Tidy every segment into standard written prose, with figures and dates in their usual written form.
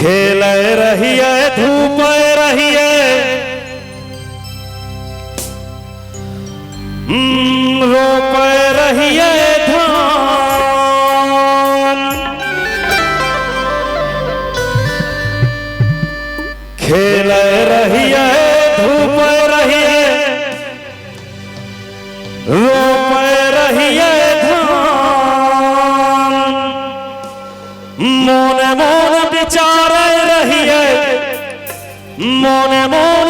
खेल रहिए धूप रहिए रोप रहिए धान। खेल रहिए धूप रहिए रोप रहिए धान। मोने मोन विचार रहिए मोने मोन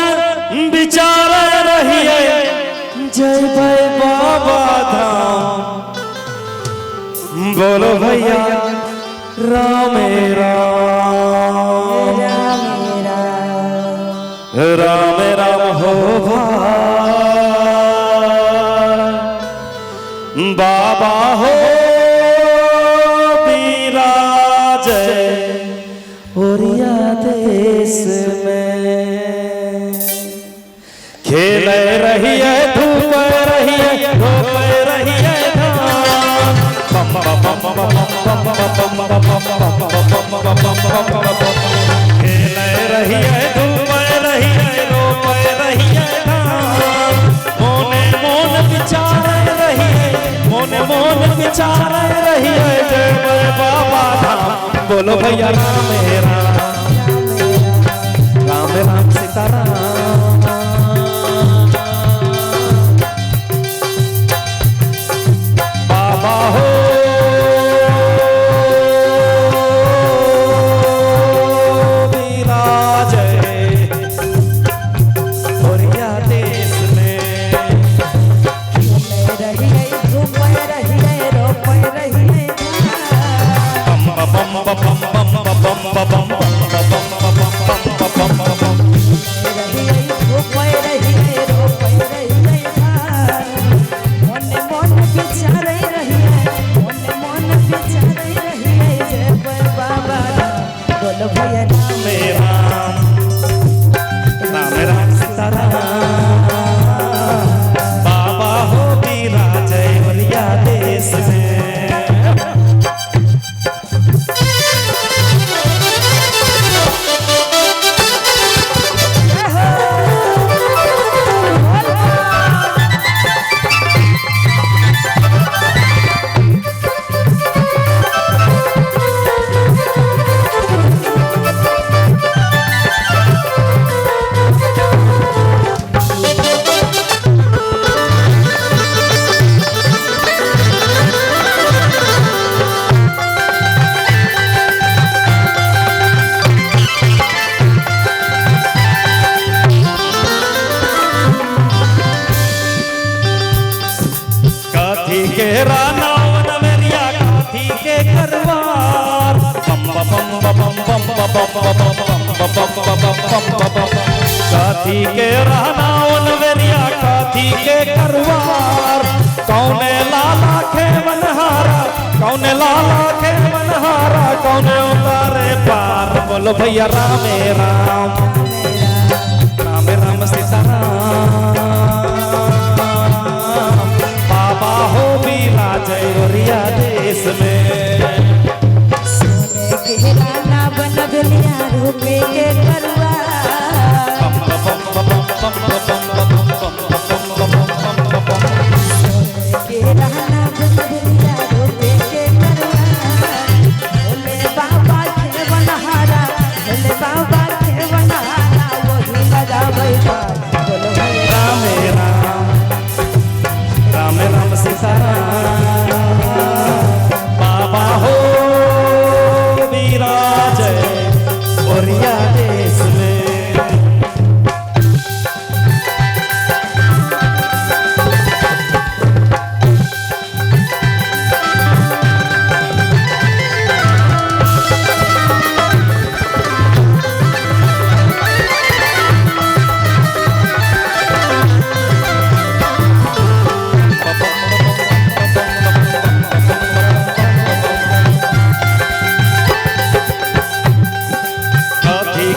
विचार रहिए जय भाई बाबा धाम। बोलो भैया राम राम राम राम हो भाई बाबा हो विराज ओरिया देश में। खेल रहिए धूप रहिए रोप रहिए धान। खेल रहिए धूप रहिए रोप रहिए धान। मोने मोन विचार रहिए मोने मोन विचार रहिए जय बाबा धाम। बोलो भैया राम राम राम राम सीताराम। बाबा हो विराज ओरिया देश में। रहिए धूप रहिए रोप रहिए बम बम बम बम बम बम बम रहिए धूप रहिए रोप रहिए मोने मोन विचार रहिए मोने मोन विचार रहिए जय बाबा। बोलो भैया राम राम राम सीताराम। बाबा हो विराज ओरिया देश में। काथी के रानावन मेरिया काथी के करवार। बम बम बम बम बम बम। काथी के रानावन मेरिया काथी के करवार। कौने लाला के मनहारा कौने लाला के मनहारा कौने उतारे पार। बोलो भैया राम राम राम राम सीताराम। बाबा हो विराज ओरिया देश में। सोने के राना बन दुनिया रूपे के करवा के रहना बन दुनिया रूपे के करवा। भोले बाबा के बनहारा भोले बाबा के बनहारा वही लगा बैठा। बोलो राम राम राम राम सीताराम। बाबा हो विराज ओरिया देश में।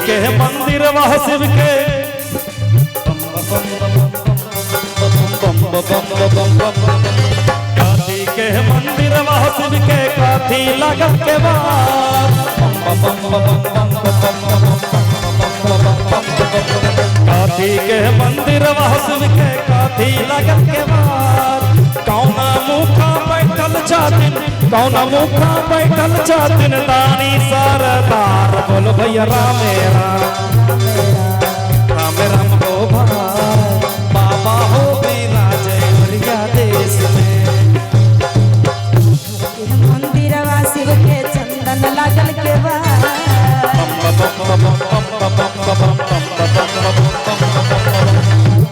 के मंदिर वह शिव के काथी के मंदिर वह शिव के काथी लगत के बाद काठी के मंदिर शिव के काठी लगल के बार कौना मुखा बैठल छातिन कौना मुखा बैठल छातिन दानी सरदार बोल भैया राम राम राम हो भाई बाबा हो विराज ओरिया देश में मंदिरवा शिव के चंदन लागल के बा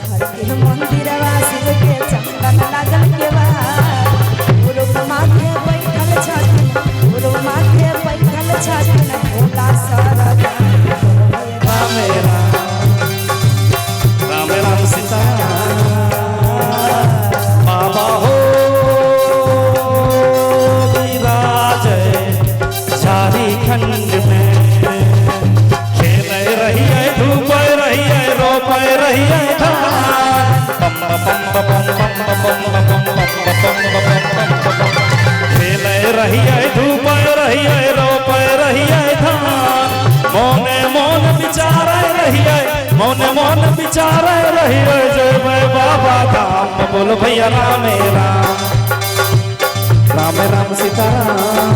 मंदिरवा शिव के चंदन लागल के बा गुरु माथे बैठल छथिन गुरु माथे बैठल छथिन भोला सरदार राम राम राम सीता बाबा हो विराज झारखंड में खेल रही है धूप रही है रोप रही है खेल रही है धूप रही है रोप रही है धान मोने मोन विचार रही है मोने मोन विचार रही है जय मैं बाबा धाम बोल भैया राम राम राम सीताराम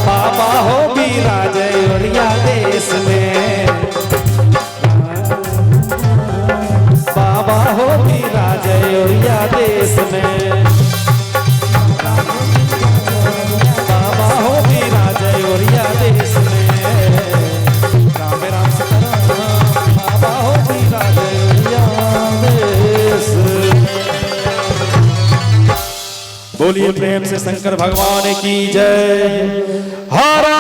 बाबा हो विराज ओरिया देश में बाबा हो विराज ओरिया देश में बाबा हो विराज ओरिया देश में राम राम सीताराम बाबा हो विराज ओरिया देश में। बोलिए प्रेम से शंकर भगवान की जय। हरा